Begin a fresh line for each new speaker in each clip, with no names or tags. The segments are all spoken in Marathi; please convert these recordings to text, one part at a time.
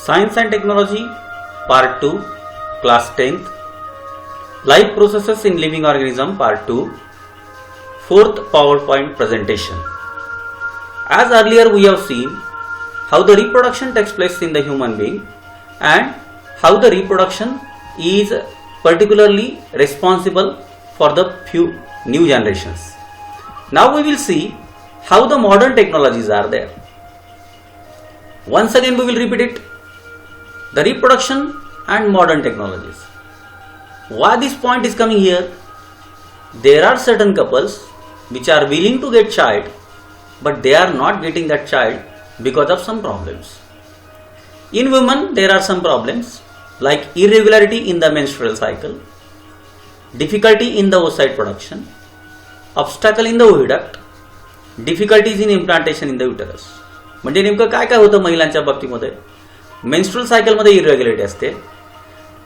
Science and Technology Part 2 Class 10th Life Processes in Living Organism Part 2 4th PowerPoint presentation. As earlier we have seen how the reproduction takes place in the human being and how the reproduction is particularly responsible for the few new generations. Now we will see how the modern technologies are there. Once again we will repeat it. The reproduction and modern technologies. Why this point is coming here? There are certain couples which are willing to get child, but they are not getting that child because of some problems. In women there are some problems like irregularity in the menstrual cycle, difficulty in the oocyte production, obstacle in the oviduct, difficulties in implantation in the uterus. म्हणजे नेमकं काय काय होतं महिलांच्या बाबतीमध्ये? मेन्स्ट्रुअल सायकलमध्ये इरेग्युलरिटी असते,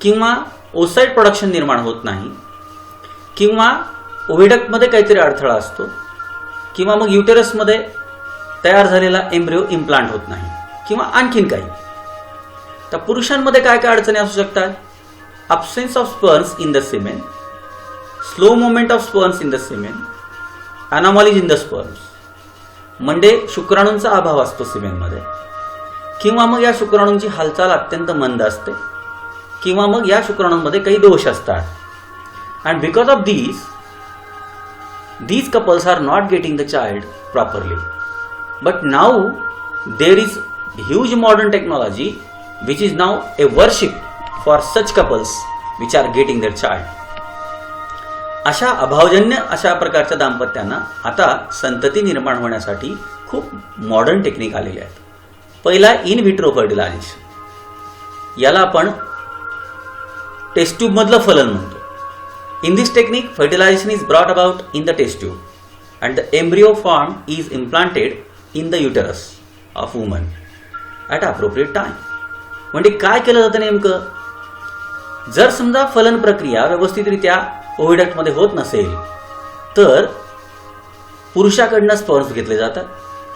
किंवा ओसाइट प्रोडक्शन निर्माण होत नाही, किंवा ओव्हिडक्टमध्ये काहीतरी अडथळा असतो, किंवा मग युटेरसमध्ये तयार झालेला एम्ब्रिओ इम्प्लांट होत नाही, किंवा आणखीन काही. तर पुरुषांमध्ये काय काय अडचणी असू शकतात? Absence of sperms in the semen, slow movement of sperms in the semen, anomalies in the sperms, म्हणजे शुक्राणूंचा अभाव असतो सिमेनमध्ये, किंवा मग या शुक्राणूंची हालचाल अत्यंत मंद असते, किंवा मग या शुक्राणूंमध्ये काही दोष असतात. And because of these couples are not getting the child properly. But now there is huge modern technology which is now a worship for such couples which are getting their child. अशा अभावजन्य अशा प्रकारच्या दाम्पत्यांना आता संतती निर्माण होण्यासाठी खूप मॉडर्न टेक्निक आलेले आहेत. पहिला इन विट्रो फर्टिलायझेशन, याला आपण टेस्ट ट्यूब मधलं फलन म्हणतो. In this technique, fertilization is brought about in the test tube and the embryo form is implanted in the uterus of woman at appropriate time. म्हणजे काय केलं जातं नेमकं? जर समजा फलन प्रक्रिया व्यवस्थितरित्या ओव्हिडक्टमध्ये होत नसेल तर पुरुषाकडनं स्पर्म्स घेतले जातात,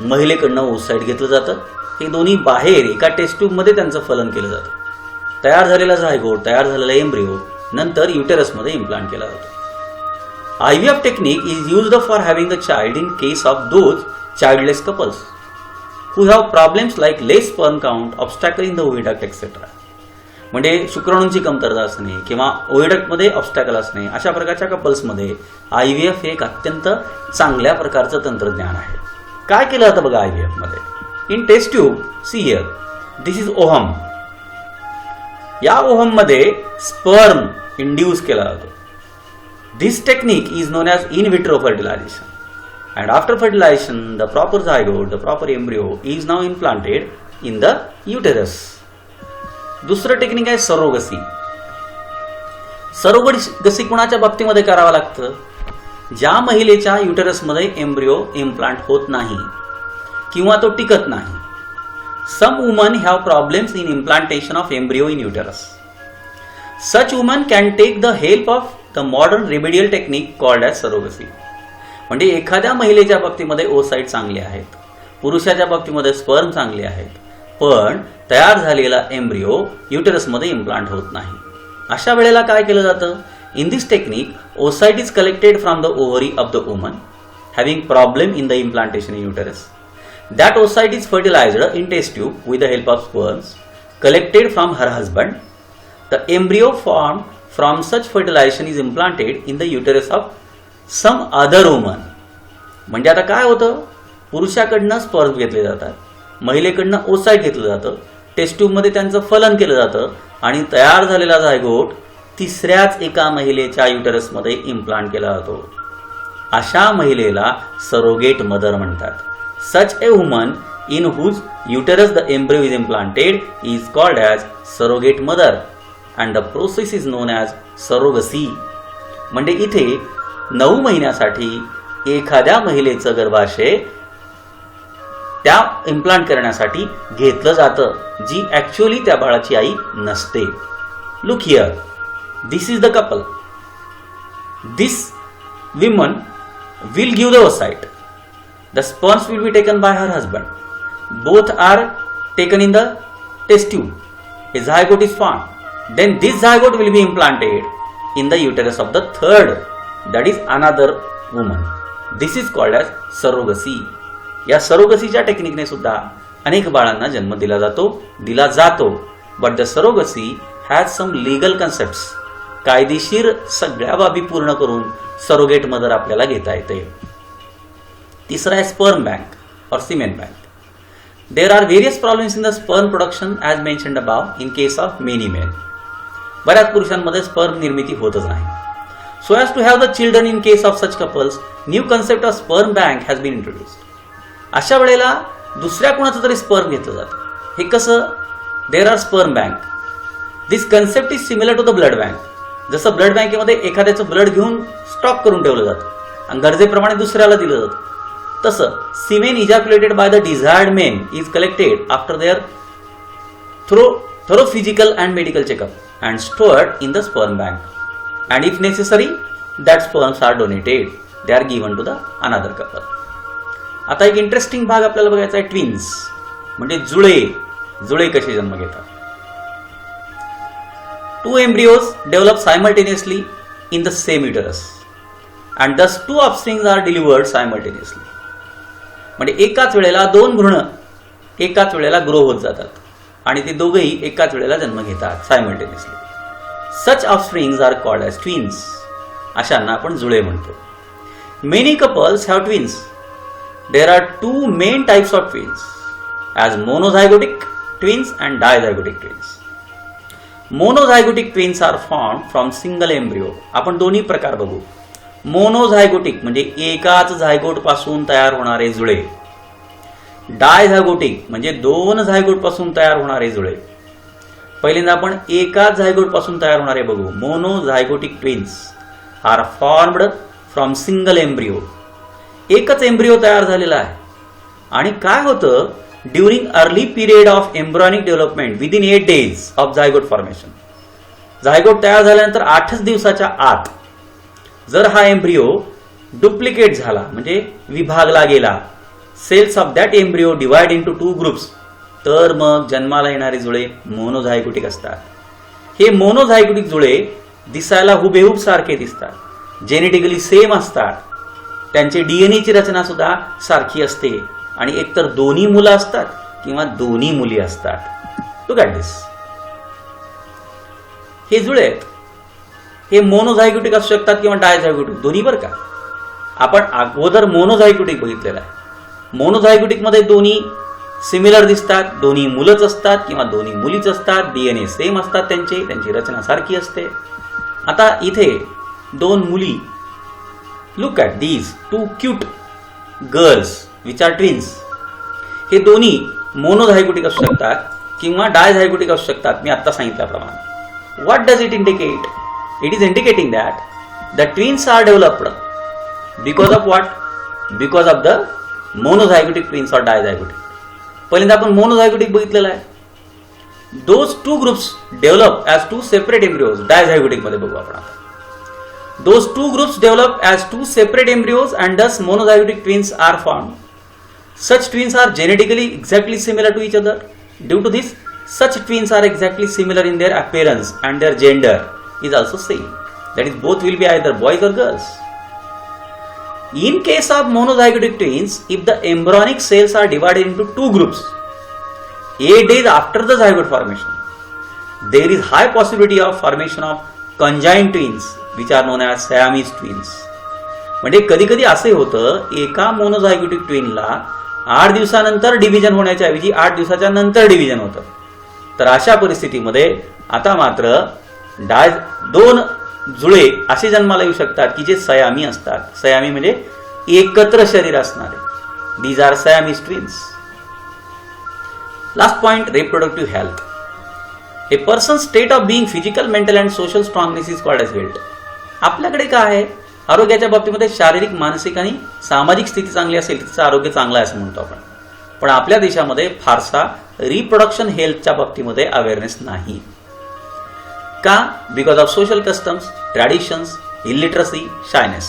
महिलेकडनं ओसाइट घेतलं जातं. हे दोन्ही बाहेर एका टेस्ट ट्यूबमध्ये त्यांचं फलन केलं जातं. तयार झालेला झायगोट, तयार झालेला एम्ब्रिओ नंतर युटेरसमध्ये इम्प्लांट केला जातो. IVF technique is used for having the child in case of those childless couples who have problems like less sperm count, obstacle in the oviduct etcetera. म्हणजे शुक्राणूंची कमतरता असणे किंवा ओव्हिडक्टमध्ये ऑब्स्टॅकल असणे, अशा प्रकारच्या कपल्समध्ये IVF हे एक अत्यंत चांगल्या प्रकारचं तंत्रज्ञान आहे. काय केलं जातं बघा IVF मध्ये? In test tube, see here, this is ovum. या ओहम मध्ये स्पर्म इंड्यूस केला जातो. This technique is known as in vitro fertilisation. And after fertilisation the proper zygote, the proper embryo is now implanted in the uterus. दुसरं टेक्निक आहे सरोगसी. सरोगसी कुणाच्या बाबतीमध्ये करावं लागतं? ज्या महिलेच्या युटेरसमध्ये एम्ब्रिओ इम्प्लांट होत नाही किंवा तो टिकत नाही. Some women have problems in implantation of embryo in uterus. Such women can take the help of the modern remedial technique called as surrogacy. म्हणजे एखाद्या महिलेच्या बाबतीमध्ये ओसाइट चांगले आहेत, पुरुषाच्या बाबतीमध्ये स्पर्म चांगले आहेत, पण तयार झालेला एम्ब्रिओ युटेरसमध्ये इम्प्लांट होत नाही. अशा वेळेला काय केलं जातं? In this technique oocyte is collected from the ovary of the woman having problem in the implantation in uterus. That oocyte is fertilized in test tube with the help of sperms collected from her husband. The embryo formed from such fertilization is implanted in the uterus of some other woman. म्हणजे आता काय होतं? पुरुषाकडनं स्पर्म घेतले जातात, महिलेकडनं ओसाइट घेतलं जातं, टेस्ट ट्यूबमध्ये त्यांचं फलन केलं जातं आणि तयार झालेला झायगोट तिसऱ्याच एका महिलेच्या युटरसमध्ये इम्प्लांट केला जातो. अशा महिलेला सरोगेट मदर म्हणतात. Such a woman in whose uterus the embryo is implanted is called as surrogate mother and the process is known as surrogacy. म्हणजे इथे 9 महिन्यासाठी एखाद्या महिलेचं गर्भाशय त्या इम्प्लांट करण्यासाठी घेतलं जातं, जी ऍक्च्युअली त्या बाळाची आई नसते. Look here, this is the couple. This woman will give the oocyte. The sperms will be taken by her husband. Both are taken in the test tube. A zygote is formed. Then this zygote will be implanted in the uterus of the third, that is another woman. This is called as surrogacy. या सरोगसीच्या टेक्निकने सुद्धा अनेक बाळांना जन्म दिला जातो. But the surrogacy has some legal concepts. कायदेशीर सगळ्या बाबी पूर्ण करून सरोगेट मदर आपल्याला घेता येते. तिसरा आहे स्पर्म बँक और सीमेन bank. There are various problems in the sperm production as mentioned above in case of many men. बऱ्याच पुरुषांमध्ये स्पर्म निर्मिती होतच नाही. So as to have the children in case of such couples, new concept of sperm bank has been introduced. अशा वेळेला दुसऱ्या कोणाचं तरी स्पर्म घेतलं जातं. हे कसं? There are sperm bank. This concept is similar to the blood bank. जसं ब्लड बँकेमध्ये एखाद्याचं ब्लड घेऊन स्टॉक करून ठेवलं जातं आणि गरजेप्रमाणे दुसऱ्याला दिलं जातं, तसं semen ejaculated by the desired men is collected after their thorough physical and medical checkup and stored in the sperm bank. And if necessary, that sperms are donated. They are given to the another couple. आता एक इंटरेस्टिंग भाग आपल्याला बघायचा आहे, ट्विन्स म्हणजे जुळे कसे जन्म घेतात. Two embryos develop simultaneously in the same uterus and thus two offsprings are delivered simultaneously. म्हणजे एकाच वेळेला दोन भ्रूण एकाच वेळेला ग्रो होत जातात आणि ते दोघेही एकाच वेळेला जन्म घेतात simultaneously. Such offsprings are called as twins. अशांना आपण जुळे म्हणतो. Many couples have twins. There are two main types of twins as monozygotic twins and dizygotic twins. Monozygotic twins are form from single embryo. आपण दोन्ही प्रकार बघू. मोनोझायगोटिक म्हणजे एकाच झायगोट पासून तयार होणारे जुळे. डायझायगोटिक म्हणजे दोन झायगोट पासून तयार होणारे जुळे. पहिल्यांदा आपण एकाच झायगोट पासून तयार होणारे बघू. Monozygotic twins are formed from single embryo. एकच एम्ब्रिओ तयार झालेला आहे आणि काय होतं, during early period of embryonic development within 8 days of zygote formation. Zygote तयार झाल्यानंतर 8 दिवसाच्या आत जर हा एम्ब्रिओ डुप्लिकेट झाला म्हणजे विभागला गेला, cells of that embryo divide into 2 groups, तर मग जन्माला येणारे जुळे मोनोझायगोटिक असतात. हे मोनोझायगोटिक जुळे दिसायला हुबेहूब सारखे दिसतात, जेनेटिकली सेम असतात, त्यांचे डीएनएची रचना सुद्धा सारखी असते आणि एकतर दोन्ही मुलं असतात किंवा दोन्ही मुली असतात. लुक ॲट दिस. हे जुळे आहेत, हे मोनोझायगोटिक असू शकतात किंवा डायझायगोटिक दोन्ही बरं का. आपण अगोदर मोनोझायगोटिक बघितलेला आहे. मोनोझायगोटिक मध्ये दोन्ही सिमिलर दिसतात, दोन्ही मुलंच असतात किंवा दोन्ही मुलीच असतात, डीएनए सेम असतात, त्यांची रचना सारखी असते. आता इथे दोन मुली, look at these 2 cute girls which are twins. हे दोन्ही मोनोझायगोटिक असू शकतात किंवा डायझायगोटिक असू शकतात मी आता सांगितल्याप्रमाणे. What does it indicate? It is indicating that the twins are developed because of what? Because of the monozygotic twins or dizygotic. पहिल्यांदा आपण मोनोझायगोटिक बघितलेला आहे. Those two groups develop as two separate embryos. Dizygotic मध्ये बघू आपण आता. Those two groups develop as two separate embryos and thus monozygotic twins are formed. Such twins are genetically exactly similar to each other. Due to this, such twins are exactly similar in their appearance and their gender is also same. That is, both will be either boys or girls. In case of monozygotic twins, if the embryonic cells are divided into 2 groups 8 days after the zygote formation, there is high possibility of formation of conjoined twins which are known as Siamese twins. म्हणजे कधी कधी असे होतं, एका मोनोझायगोटिक ट्विनला 8 दिवसानंतर डिव्हिजन होण्याच्या ऐवजी 8 दिवसाच्या नंतर डिव्हिजन होतं. तर अशा परिस्थितीमध्ये आता मात्र दोन जुळे असे जन्माला येऊ शकतात की जे सयामी असतात. सयामी म्हणजे एकत्र शरीर असणारे. These are Siamese twins. Last point, reproductive health. A person state of being physical, mental and social strongness is called as health. आपल्याकडे काय आहे, आरोग्याच्या बाबतीमध्ये शारीरिक, मानसिक आणि सामाजिक स्थिती चांगली असेल तिचं आरोग्य चांगलं आहे असं म्हणतो आपण. पण आपल्या देशामध्ये फारसा रिप्रोडक्शन हेल्थच्या बाबतीमध्ये अवेअरनेस नाही. का? Because of social customs, traditions, illiteracy, shyness.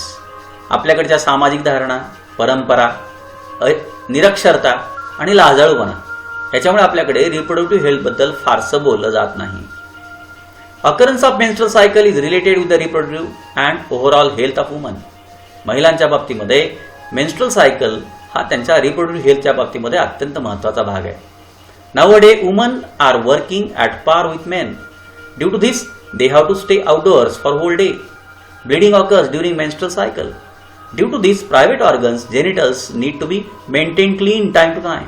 आपल्याकडच्या सामाजिक धारणा, परंपरा, निरक्षरता आणि लाजाळूपणा याच्यामुळे आपल्याकडे रिप्रोडक्टिव्ह हेल्थबद्दल फारसं बोललं जात नाही. Occurrence of menstrual cycle is related with the reproductive and overall health of woman. महिलांच्या बाबतीमध्ये मेन्स्ट्रुअल सायकल हा त्यांच्या रिप्रोडक्टिव्ह हेल्थच्या बाबतीमध्ये अत्यंत महत्त्वाचा भाग आहे. Nowadays, women are working at par with men. Due to this, they have to stay outdoors for whole day. Bleeding occurs during menstrual cycle. Due to this, private organs, genitals need to be maintained clean time to time.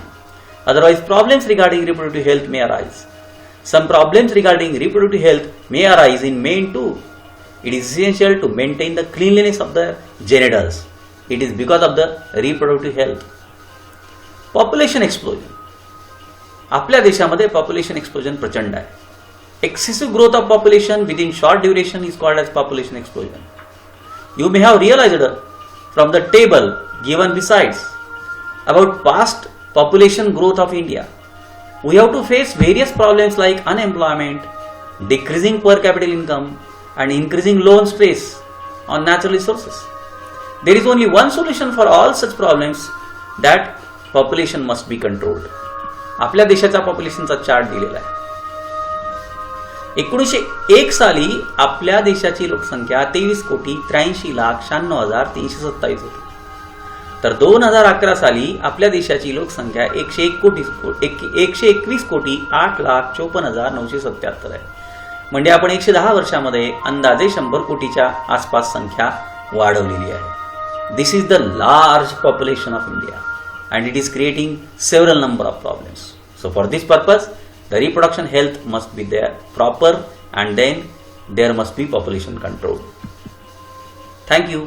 Otherwise, problems regarding reproductive health may arise. Some problems regarding reproductive health may arise in men too. It is essential to maintain the cleanliness of the genitals. It is because of the reproductive health. Population explosion. आपल्या देशामध्ये पॉप्युलेशन एक्सप्लोजन प्रचंड आहे. Excessive growth of population within short duration is called as population explosion. You may have realized from the table given besides about past population growth of India. We have to face various problems like unemployment, decreasing per capita income and increasing loan stress on natural resources. There is only one solution for all such problems, that population must be controlled. आपल्या देशाचा पॉप्युलेशनचा चार्ट दिलेला आहे. 1901 साली आपल्या देशाची लोकसंख्या 23,83,96,327 होती. तर 2011 साली आपल्या देशाची लोकसंख्या 121,08,54,977 आहे. म्हणजे आपण 110 वर्षामध्ये अंदाजे 100 कोटीच्या आसपास संख्या वाढवलेली आहे. This is the large population of India and it is creating several number of problems. So for this purpose, the reproduction health must be there proper, and then there must be population control. Thank you.